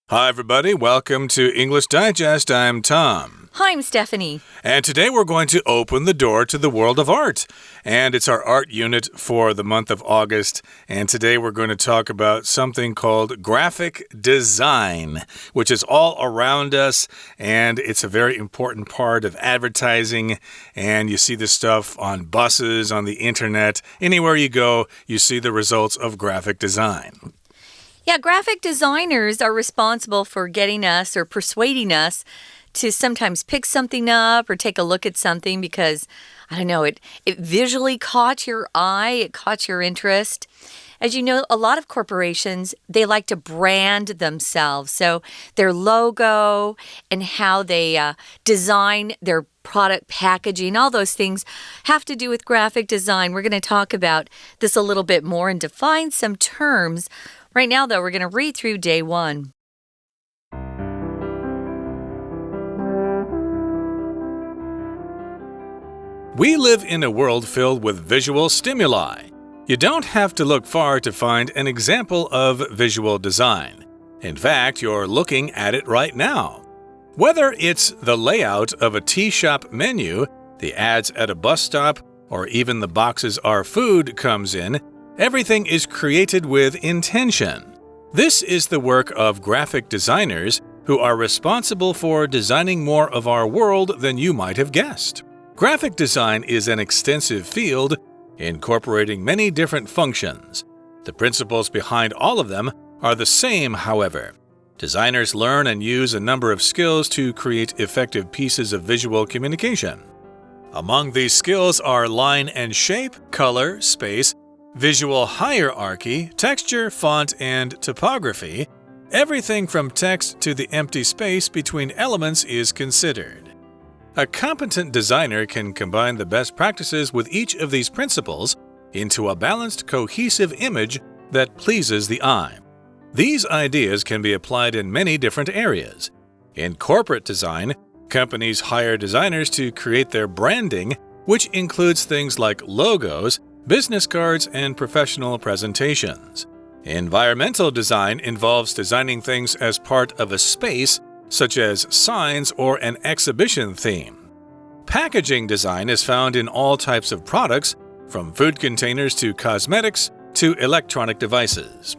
Hi, everybody. Welcome to English Digest. I'm Tom. Hi, I'm Stephanie. And today we're going to open the door to the world of art. And it's our art unit for the month of August. And today we're going to talk about something called graphic design, which is all around us. And it's a very important part of advertising. And you see this stuff on buses, on the internet. Anywhere you go, you see the results of graphic design. Yeah, graphic designers are responsible for getting us or persuading us to sometimes pick something up or take a look at something because, I don't know, it visually caught your eye, it caught your interest. As you know, a lot of corporations, they like to brand themselves. So their logo and how they design their product packaging, all those things have to do with graphic design. We're going to talk about this a little bit more and define some terms. Right now, though, we're going to read through day one. We live in a world filled with visual stimuli. You don't have to look far to find an example of visual design. In fact, you're looking at it right now. Whether it's the layout of a tea shop menu, the ads at a bus stop, or even the boxes our food comes in, everything is created with intention. This is the work of graphic designers who are responsible for designing more of our world than you might have guessed. Graphic design is an extensive field, incorporating many different functions. The principles behind all of them are the same, however. Designers learn and use a number of skills to create effective pieces of visual communication. Among these skills are line and shape, color, space, visual hierarchy, texture, font, and typography. Everything from text to the empty space between elements is considered. A competent designer can combine the best practices with each of these principles into a balanced, cohesive image that pleases the eye. These ideas can be applied in many different areas. In corporate design, companies hire designers to create their branding, which includes things like logos, business cards, and professional presentations. Environmental design involves designing things as part of a space, such as signs or an exhibition theme. Packaging design is found in all types of products, from food containers to cosmetics to electronic devices.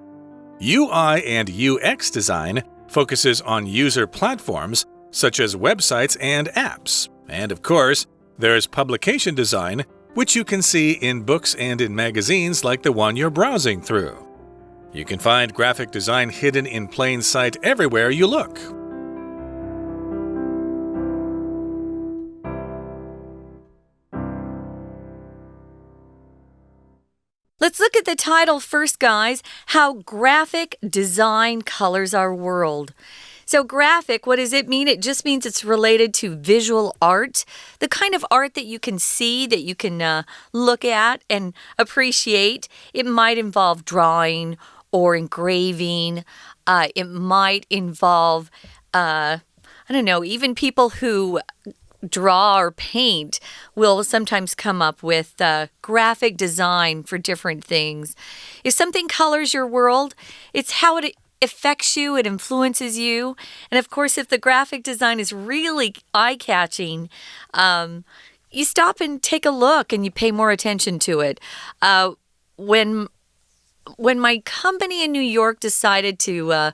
UI and UX design focuses on user platforms, such as websites and apps. And of course, there's publication design, which you can see in books and in magazines like the one you're browsing through. You can find graphic design hidden in plain sight everywhere you look. Let's look at the title first, guys. How graphic design colors our world. So graphic, what does it mean? It just means it's related to visual art, the kind of art that you can see, that you can look at and appreciate. It might involve drawing or engraving. It might involve, even people who draw or paint will sometimes come up with graphic design for different things. If something colors your world, it's how it affects you, it influences you. And of course, if the graphic design is really eye-catching, you stop and take a look and you pay more attention to it. When my company in New York decided to,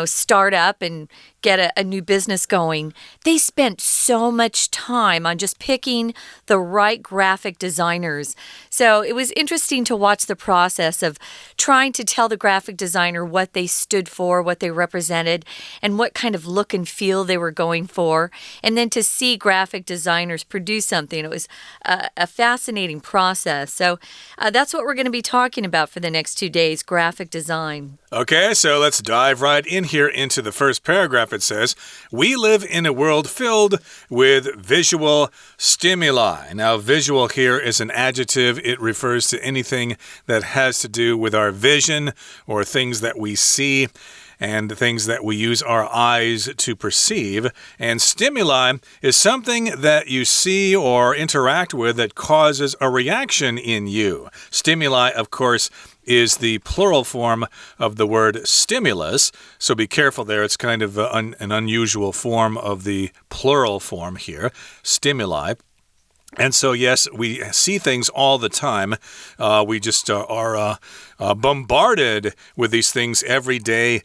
start up and get a new business going, they spent so much time on just picking the right graphic designers. So it was interesting to watch the process of trying to tell the graphic designer what they stood for, what they represented, and what kind of look and feel they were going for, and then to see graphic designers produce something. It was a fascinating process. So that's what we're going to be talking about for the next 2 days, graphic design. Okay, so let's dive right in here into the first paragraph. It says, we live in a world filled with visual stimuli. Now, visual here is an adjective. It refers to anything that has to do with our vision or things that we see. and things that we use our eyes to perceive. And stimuli is something that you see or interact with that causes a reaction in you. Stimuli, of course, is the plural form of the word stimulus. So be careful there. It's kind of an unusual form of the plural form here, stimuli. And so, yes, we see things all the time. We just are bombarded with these things every day,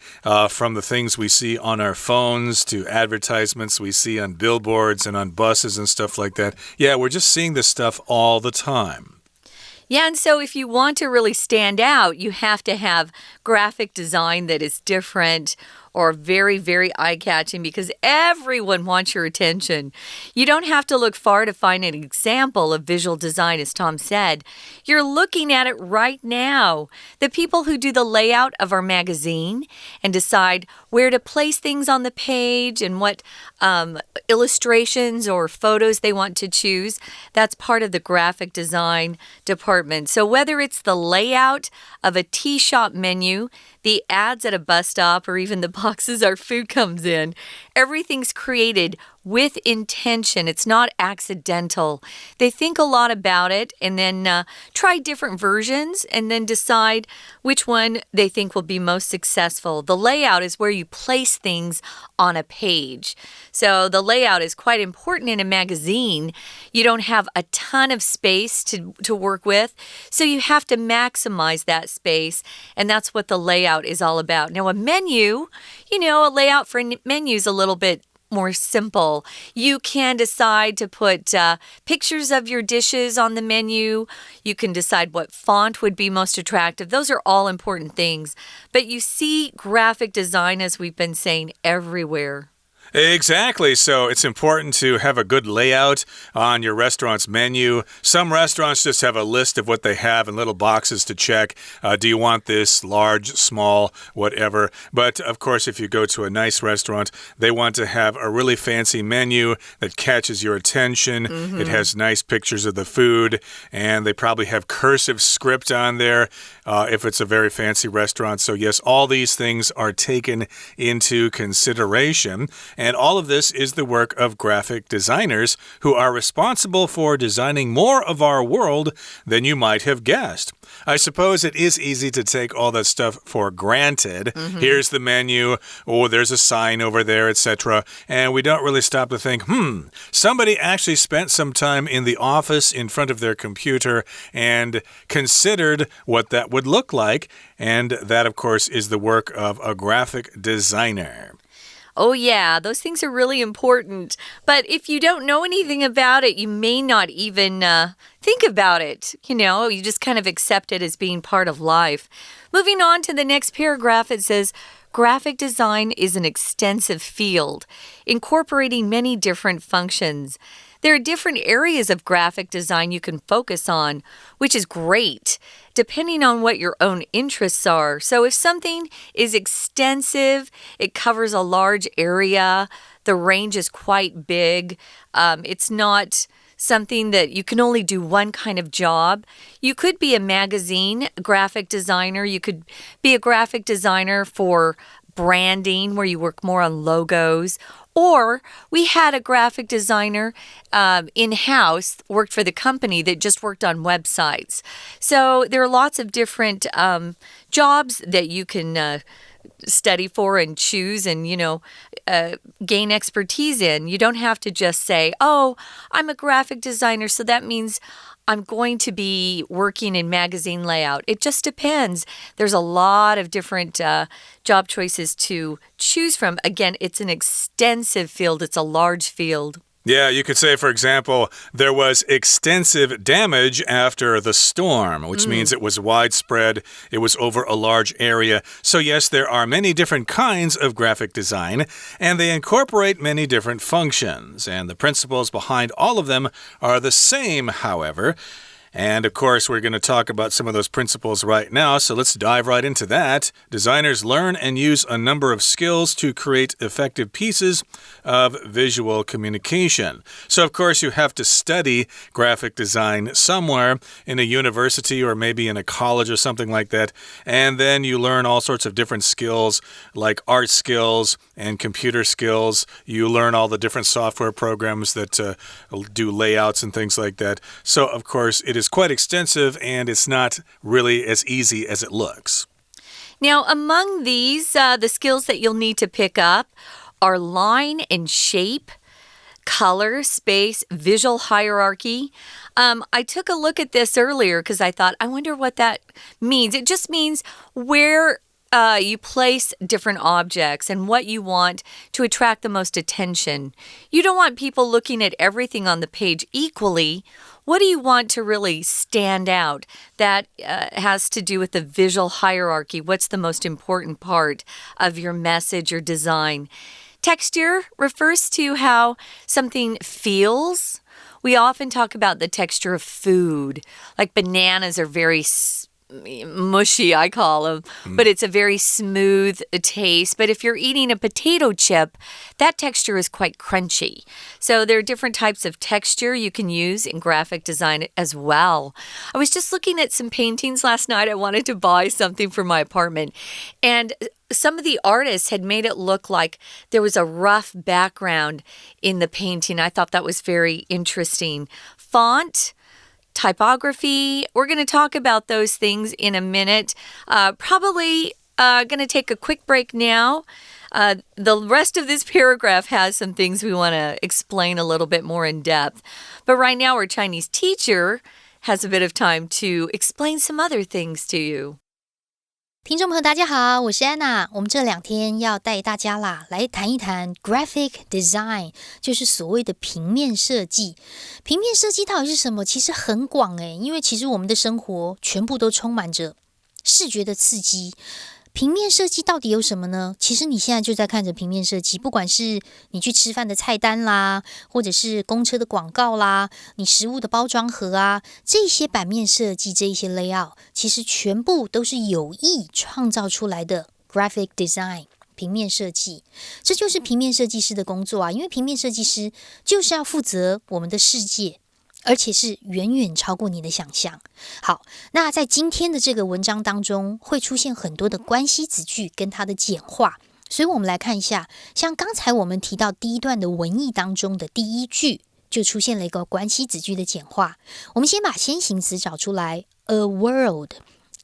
from the things we see on our phones to advertisements we see on billboards and on buses and stuff like that. Yeah, we're just seeing this stuff all the time. Yeah, and so if you want to really stand out, you have to have graphic design that is different or very, very eye-catching because everyone wants your attention. You don't have to look far to find an example of visual design, as Tom said. You're looking at it right now. The people who do the layout of our magazine and decide where to place things on the page and what illustrations or photos they want to choose, that's part of the graphic design department. So whether it's the layout of a tea shop menu, the ads at a bus stop, or even the boxes our food comes in, everything's created with intention. It's not accidental. They think a lot about it and then try different versions and then decide which one they think will be most successful. The layout is where you place things on a page. So the layout is quite important in a magazine. You don't have a ton of space to work with, so you have to maximize that space, and that's what the layout is all about. Now, a menu, a layout for a menu is a little bit more simple. You can decide to put pictures of your dishes on the menu. You can decide what font would be most attractive. Those are all important things. But you see graphic design, as we've been saying, everywhere. Exactly. So it's important to have a good layout on your restaurant's menu. Some restaurants just have a list of what they have in little boxes to check. Do you want this large, small, whatever? But of course, if you go to a nice restaurant, they want to have a really fancy menu that catches your attention. It has nice pictures of the food, and they probably have cursive script on there if it's a very fancy restaurant. So yes, all these things are taken into consideration. And all of this is the work of graphic designers who are responsible for designing more of our world than you might have guessed. I suppose it is easy to take all that stuff for granted. Here's the menu, or there's a sign over there, etc. And we don't really stop to think, somebody actually spent some time in the office in front of their computer and considered what that would look like. And that, of course, is the work of a graphic designer. Oh, yeah, those things are really important. But if you don't know anything about it, you may not even think about it. You just kind of accept it as being part of life. Moving on to the next paragraph, it says, graphic design is an extensive field, incorporating many different functions. There are different areas of graphic design you can focus on, which is great, depending on what your own interests are. So if something is extensive, it covers a large area, the range is quite big, it's not something that you can only do one kind of job. You could be a magazine graphic designer. You could be a graphic designer for branding, where you work more on logos. Or we had a graphic designer in-house, worked for the company that just worked on websites. So there are lots of different jobs that you can study for and choose and, gain expertise in. You don't have to just say, oh, I'm a graphic designer, so that means I'm going to be working in magazine layout. It just depends. There's a lot of different job choices to choose from. Again, it's an extensive field. It's a large field. Yeah, you could say, for example, there was extensive damage after the storm, which means it was widespread. It was over a large area. So yes, there are many different kinds of graphic design, and they incorporate many different functions. And the principles behind all of them are the same, however. And of course, we're going to talk about some of those principles right now, so let's dive right into that. Designers learn and use a number of skills to create effective pieces of visual communication. So, of course, you have to study graphic design somewhere in a university or maybe in a college or something like that, and then you learn all sorts of different skills like art skills and computer skills. You learn all the different software programs that do layouts and things like that. So, of course, it is quite extensive and it's not really as easy as it looks. Now, among these, the skills that you'll need to pick up are line and shape, color, space, visual hierarchy. I took a look at this earlier because I thought, I wonder what that means. It just means where you place different objects and what you want to attract the most attention. You don't want people looking at everything on the page equally. What do you want to really stand out? That has to do with the visual hierarchy. What's the most important part of your message or design? Texture refers to how something feels. We often talk about the texture of food. Like bananas are very mushy, I call them, but it's a very smooth taste. But if you're eating a potato chip, that texture is quite crunchy. So there are different types of texture you can use in graphic design as well. I was just looking at some paintings last night. I wanted to buy something for my apartment, and some of the artists had made it look like there was a rough background in the painting. I thought that was very interesting. Font, typography, we're going to talk about those things in a minute. Probably going to take a quick break now. The rest of this paragraph has some things we want to explain a little bit more in depth. But right now, our Chinese teacher has a bit of time to explain some other things to you. 听众朋友大家好，我是安娜。我们这2天要带大家来谈一谈 graphic design， 就是所谓的平面设计。平面设计到底是什么？其实很广因为其实我们的生活全部都充满着视觉的刺激。平面设计到底有什么呢？其实你现在就在看着平面设计，不管是你去吃饭的菜单啦，或者是公车的广告啦，你食物的包装盒啊，这些版面设计，这一些 layout， 其实全部都是有意创造出来的 graphic design。平面设计，这就是平面设计师的工作啊！因为平面设计师就是要负责我们的世界，而且是远远超过你的想象。好，那在今天的这个文章当中，会出现很多的关系子句跟它的简化，所以我们来看一下，像刚才我们提到第一段的文意当中的第一句，就出现了一个关系子句的简化。我们先把先行词找出来 ，a world。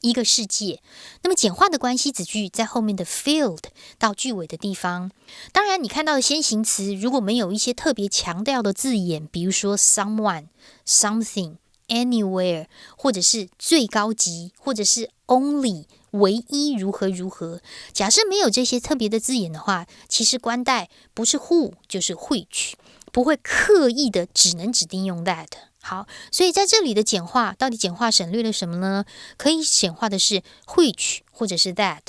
一个世界，那么简化的关系子句在后面的 field 到句尾的地方。当然，你看到的先行词如果没有一些特别强调的字眼，比如说 someone、something、anywhere， 或者是最高级，或者是 only， 唯一如何如何。假设没有这些特别的字眼的话，其实冠带不是 who 就是 which， 不会刻意的只能指定用 that。好，所以在这里的简化，到底简化省略了什么呢？可以简化的是 which 或者是 that，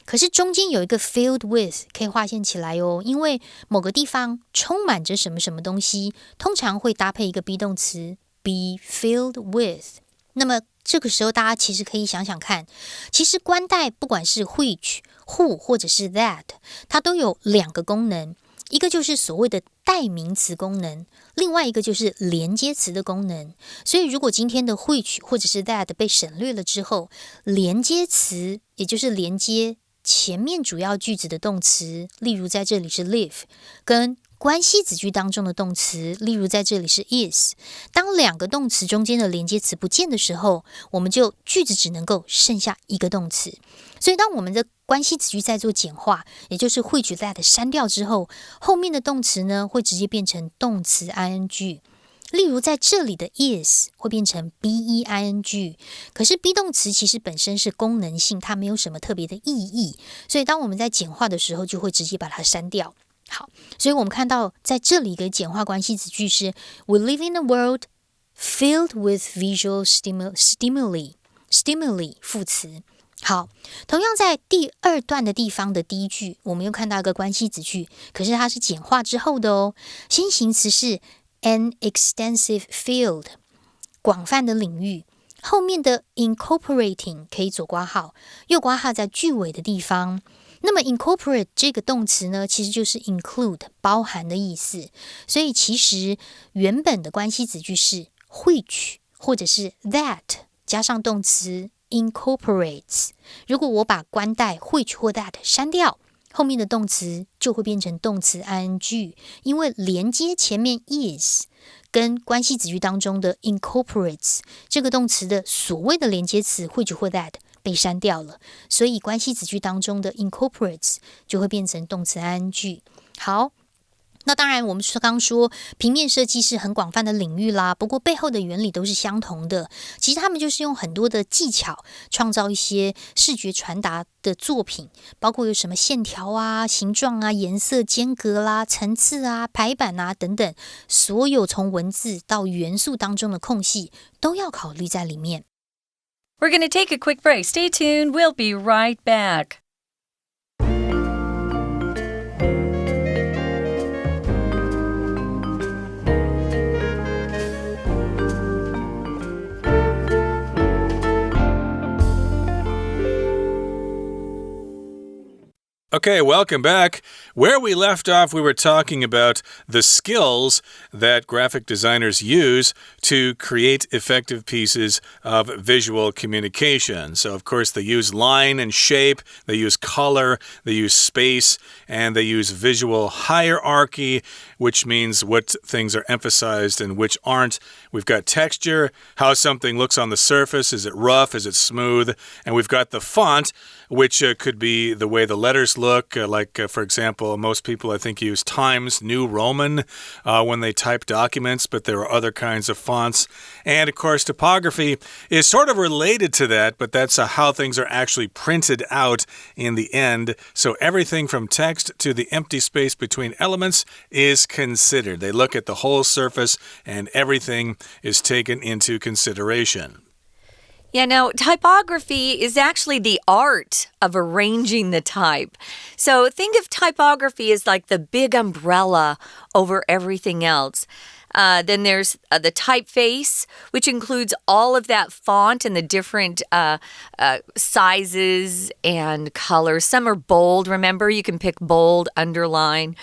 可是中间有一个 filled with 可以划线起来哦，因为某个地方充满着什么什么东西，通常会搭配一个 be 动词 be filled with。那么这个时候大家其实可以想想看，其实冠带不管是 which、who 或者是 that， 它都有2个功能。一个就是所谓的代名词功能，另外一个就是连接词的功能。所以如果今天的 which 或者是 that 被省略了之后，连接词也就是连接前面主要句子的动词，例如在这里是 live， 跟关系子句当中的动词，例如在这里是 is。当2个动词中间的连接词不见的时候，我们就句子只能够剩下一个动词。所以当我们的关系子句在做简化，也就是 which that 删掉之后，后面的动词呢会直接变成动词 ing。例如在这里的 is 会变成 be-ing， 可是 be 动词其实本身是功能性，它没有什么特别的意义，所以当我们在简化的时候就会直接把它删掉。好，所以我们看到在这里一个简化关系子句是 We live in a world filled with visual stimuli 副词。好，同样在第2段的地方的第一句，我们又看到一个关系子句，可是它是简化之后的哦。先行词是 an extensive field， 广泛的领域。后面的 incorporating 可以左括号，右括号在句尾的地方。那么 incorporate 这个动词呢，其实就是 include 包含的意思，所以其实原本的关系子句是 which 或者是 that 加上动词 incorporates。如果我把关代 which 或 that 删掉，后面的动词就会变成动词 ing， 因为连接前面 is 跟关系子句当中的 incorporates 这个动词的所谓的连接词 which 或 that 被删掉了，所以关系子句当中的 incorporates 就会变成动词 ing。 好，那当然我们刚说平面设计是很广泛的领域啦，不过背后的原理都是相同的，其实他们就是用很多的技巧创造一些视觉传达的作品，包括有什么线条啊、形状啊、颜色、间隔啦、层次啊、排版啊等等，所有从文字到元素当中的空隙都要考虑在里面。We're going to take a quick break. Stay tuned. We'll be right back. Okay, welcome back. Where we left off, we were talking about the skills that graphic designers use to create effective pieces of visual communication. So, of course, they use line and shape, they use color, they use space, and they use visual hierarchy, which means what things are emphasized and which aren't. We've got texture, how something looks on the surface. Is it rough? Is it smooth? And we've got the font, which could be the way the letters look. For example, most people, I think, use Times New Roman when they type documents, but there are other kinds of fonts. And, of course, typography is sort of related to that, but that's how things are actually printed out in the end. So everything from text to the empty space between elements is considered. They look at the whole surface, and everything is taken into consideration. Yeah, now typography is actually the art of arranging the type. So think of typography as like the big umbrella over everything else. Then there's the typeface, which includes all of that font and the different sizes and colors. Some are bold. Remember, you can pick bold, underline.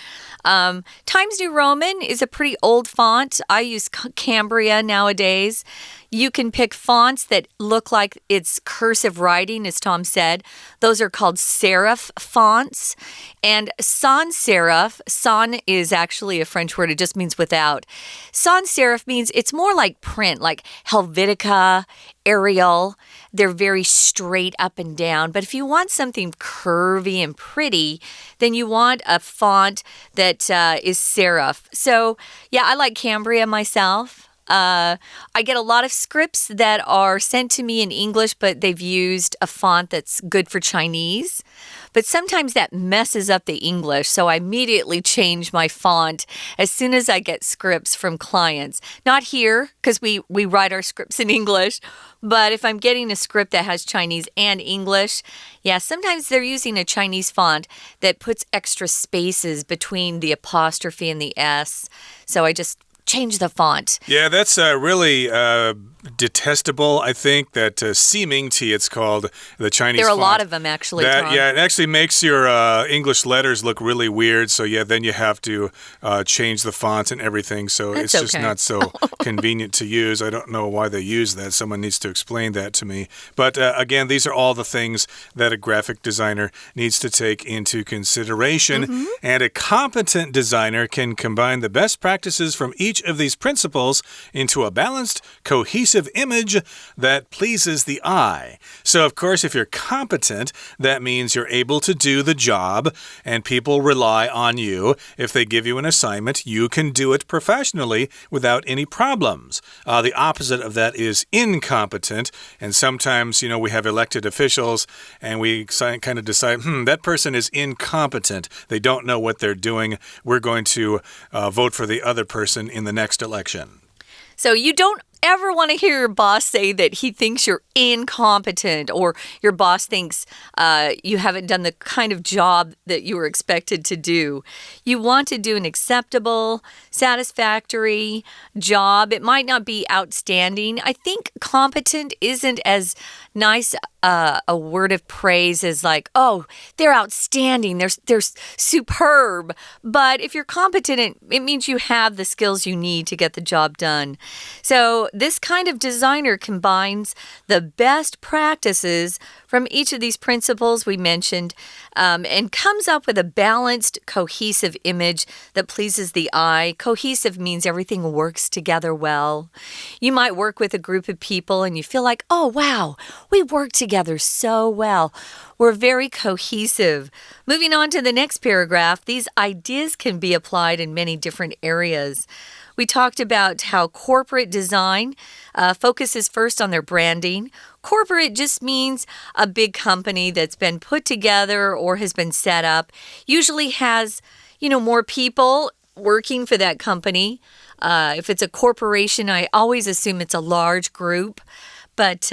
Times New Roman is a pretty old font. I use Cambria nowadays. You can pick fonts that look like it's cursive writing, as Tom said. Those are called serif fonts. And sans serif, sans is actually a French word. It just means without. Sans serif means it's more like print, like Helvetica, Arial. They're very straight up and down. But if you want something curvy and pretty, then you want a font that is serif. So, yeah, I like Cambria myself. I get a lot of scripts that are sent to me in English, but they've used a font that's good for Chinese. But sometimes that messes up the English, so I immediately change my font as soon as I get scripts from clients. Not here, because we write our scripts in English, but if I'm getting a script that has Chinese and English, yeah, sometimes they're using a Chinese font that puts extra spaces between the apostrophe and the S, so I just change the font. Yeah, that's really detestable, I think, that seeming T, it's called, the Chinese There are font. a lot of them, actually, Tom. Yeah, it actually makes your English letters look really weird, so yeah, then you have to change the font and everything, so That's it's just okay. not so convenient to use. I don't know why they use that. Someone needs to explain that to me. But again, these are all the things that a graphic designer needs to take into consideration, and a competent designer can combine the best practices from each of these principles into a balanced, cohesive image that pleases the eye. So, of course, if you're competent, that means you're able to do the job and people rely on you. If they give you an assignment, you can do it professionally without any problems. The opposite of that is incompetent, and sometimes, you know, we have elected officials and we kind of decide, that person is incompetent. They don't know what they're doing. We're going to vote for the other person in the next election. So you don't ever want to hear your boss say that he thinks you're incompetent or your boss thinks you haven't done the kind of job that you were expected to do. You want to do an acceptable, satisfactory job. It might not be outstanding. I think competent isn't as nice a word of praise as like, oh, they're outstanding, they're superb. But if you're competent, it means you have the skills you need to get the job done. So this kind of designer combines the best practices from each of these principles we mentioned and comes up with a balanced, cohesive image that pleases the eye. Cohesive means everything works together well. You might work with a group of people and you feel like, oh, wow, we work together so well. We're very cohesive. Moving on to the next paragraph, these ideas can be applied in many different areas. We talked about how corporate design focuses first on their branding. Corporate just means a big company that's been put together or has been set up, usually has, more people working for that company. If it's a corporation, I always assume it's a large group. But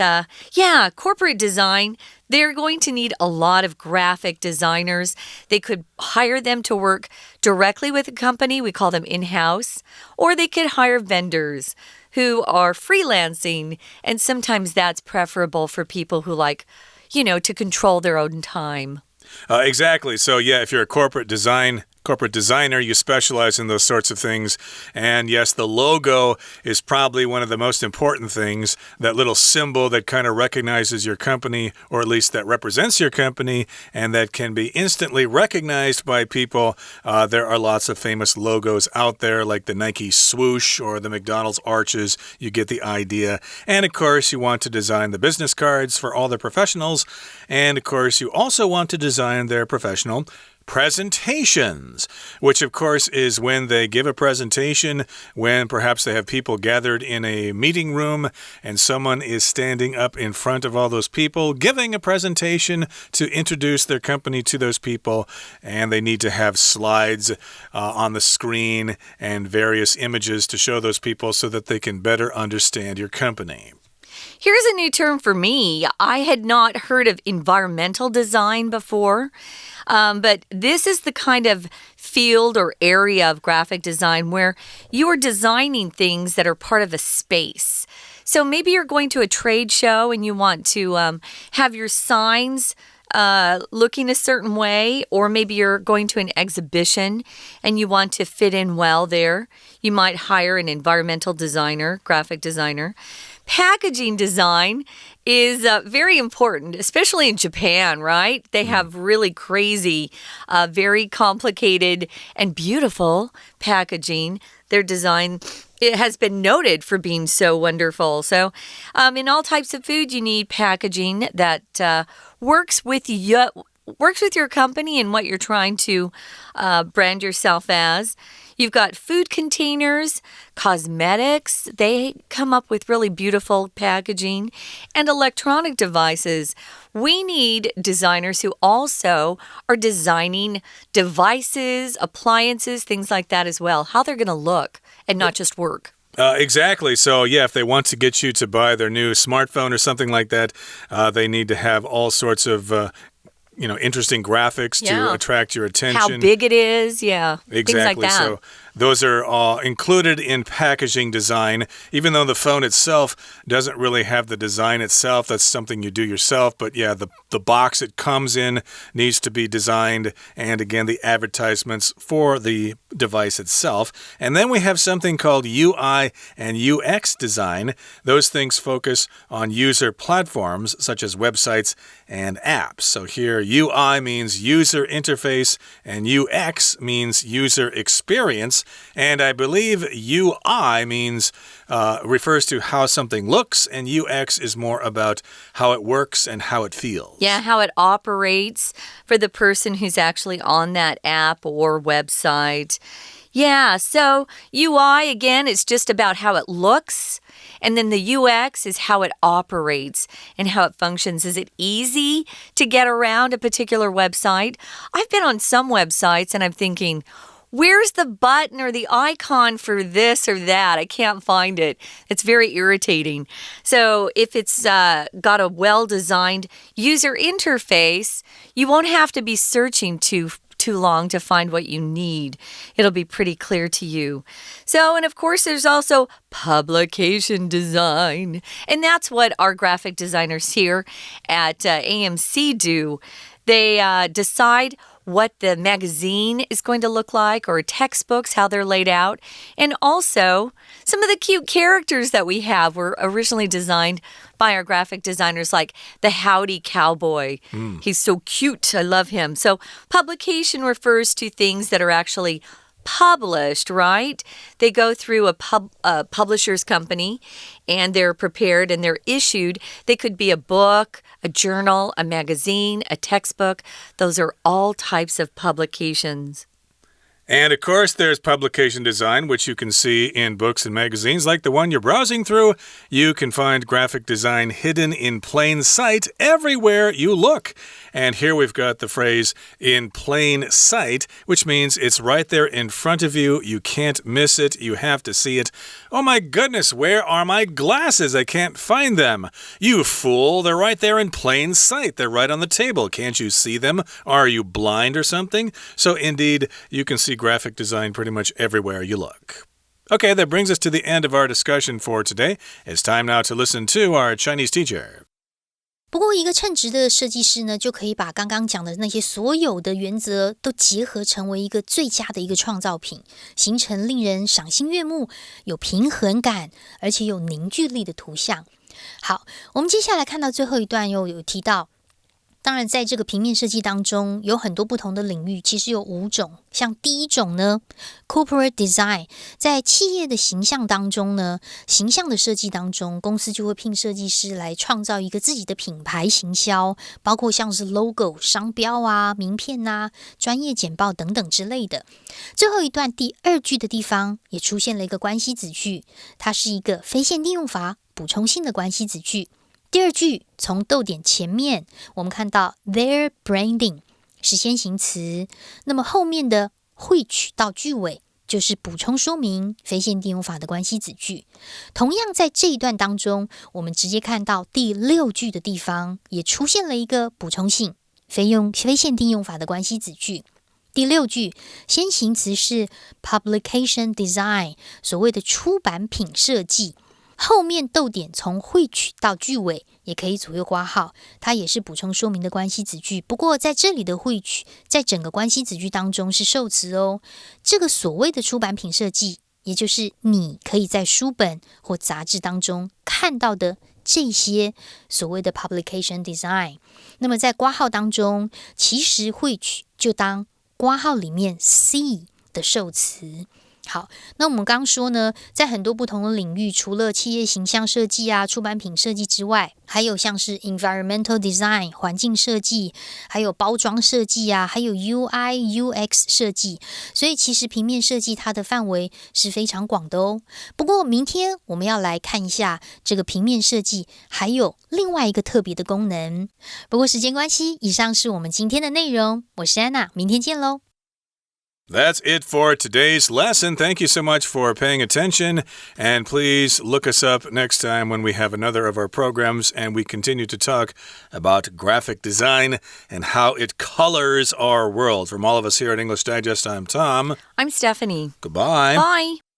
corporate design, they're going to need a lot of graphic designers. They could hire them to work directly with a company. We call them in-house. Or they could hire vendors who are freelancing. And sometimes that's preferable for people who like, to control their own time. Exactly. So, if you're a corporate designer, you specialize in those sorts of things. And yes, the logo is probably one of the most important things, that little symbol that kind of recognizes your company, or at least that represents your company, and that can be instantly recognized by people. There are lots of famous logos out there, like the Nike swoosh or the McDonald's arches. You get the idea. And of course, you want to design the business cards for all the professionals. And of course, you also want to design their professional presentations, which of course is when they give a presentation, when perhaps they have people gathered in a meeting room and someone is standing up in front of all those people giving a presentation to introduce their company to those people, and they need to have slides on the screen and various images to show those people so that they can better understand your company. Here's a new term for me. I had not heard of environmental design before, but this is the kind of field or area of graphic design where you are designing things that are part of a space. So maybe you're going to a trade show and you want to have your signs looking a certain way, or maybe you're going to an exhibition and you want to fit in well there. You might hire an environmental designer, graphic designer. Packaging design is very important, especially in Japan, right? They have really crazy, very complicated and beautiful packaging. Their design, it has been noted for being so wonderful. So in all types of food, you need packaging that works with your company and what you're trying to brand yourself as. You've got food containers, cosmetics. They come up with really beautiful packaging, and electronic devices. We need designers who also are designing devices, appliances, things like that as well, how they're going to look and not just work. Exactly. So, if they want to get you to buy their new smartphone or something like that, they need to have all sorts of interesting graphics to attract your attention. How big it is, Exactly. Things like that. So those are all included in packaging design. Even though the phone itself doesn't really have the design itself, that's something you do yourself. But the box it comes in needs to be designed. And again, the advertisements for the device itself. And then we have something called UI and UX design. Those things focus on user platforms such as websites and apps. So here, UI means user interface and UX means user experience. And I believe UI means refers to how something looks, and UX is more about how it works and how it feels. Yeah, how it operates for the person who's actually on that app or website. Yeah, so UI, again, is just about how it looks. And then the UX is how it operates and how it functions. Is it easy to get around a particular website? I've been on some websites and I'm thinking, Where's the button or the icon for this or that? I can't find it. It's very irritating. So if it's got a well-designed user interface, you won't have to be searching too long to find what you need. It'll be pretty clear to you. So, and of course, there's also publication design. And that's what our graphic designers here at AMC do. They decide what the magazine is going to look like, or textbooks, how they're laid out. And also, some of the cute characters that we have were originally designed by our graphic designers, like the Howdy Cowboy. He's so cute. I love him. So publication refers to things that are actually published, right? They go through a publisher's company, and they're prepared and they're issued. They could be a book, a journal, a magazine, a textbook. Those are all types of publications. And of course, there's publication design, which you can see in books and magazines like the one you're browsing through. You can find graphic design hidden in plain sight everywhere you look. And here we've got the phrase in plain sight, which means it's right there in front of you. You can't miss it. You have to see it. Oh my goodness, where are my glasses? I can't find them. You fool, they're right there in plain sight. They're right on the table. Can't you see them? Are you blind or something? So indeed, you can see graphic design pretty much everywhere you look. Okay, that brings us to the end of our discussion for today. It's time now to listen to our Chinese teacher. 不过一个称职的设计师呢，就可以把刚刚讲的那些所有的原则都结合成为一个最佳的一个创造品，形成令人赏心悦目、有平衡感，而且有凝聚力的图像。好，我们接下来看到最后一段又有提到，当然在这个平面设计当中有很多不同的领域，其实有5种。像第一种呢 Corporate Design， 在企业的形象当中呢，形象的设计当中，公司就会聘设计师来创造一个自己的品牌行销，包括像是 logo 商标啊、名片啊、专业简报等等之类的。最后一段第2句的地方也出现了一个关系子句，它是一个非限定用法补充性的关系子句。第2句从逗点前面我们看到 their branding 是先行词，那么后面的 which 到句尾就是补充说明非限定用法的关系子句。同样在这一段当中，我们直接看到第6句的地方也出现了一个补充性非限定用法的关系子句。第6句先行词是 publication design， 所谓的出版品设计，后面逗点从 which 到句尾也可以左右括号，它也是补充说明的关系子句。不过在这里的 which 在整个关系子句当中是受词哦。这个所谓的出版品设计，也就是你可以在书本或杂志当中看到的这些所谓的 publication design。那么在括号当中，其实 which 就当括号里面 see 的受词。好，那我们刚刚说呢，在很多不同的领域，除了企业形象设计啊、出版品设计之外，还有像是 environmental design 环境设计，还有包装设计啊，还有 UI、UX 设计。所以其实平面设计它的范围是非常广的哦。不过明天我们要来看一下这个平面设计还有另外一个特别的功能。不过时间关系，以上是我们今天的内容。我是安娜，明天见喽。That's it for today's lesson. Thank you so much for paying attention. And please look us up next time when we have another of our programs and we continue to talk about graphic design and how it colors our world. From all of us here at English Digest, I'm Tom. I'm Stephanie. Goodbye. Bye.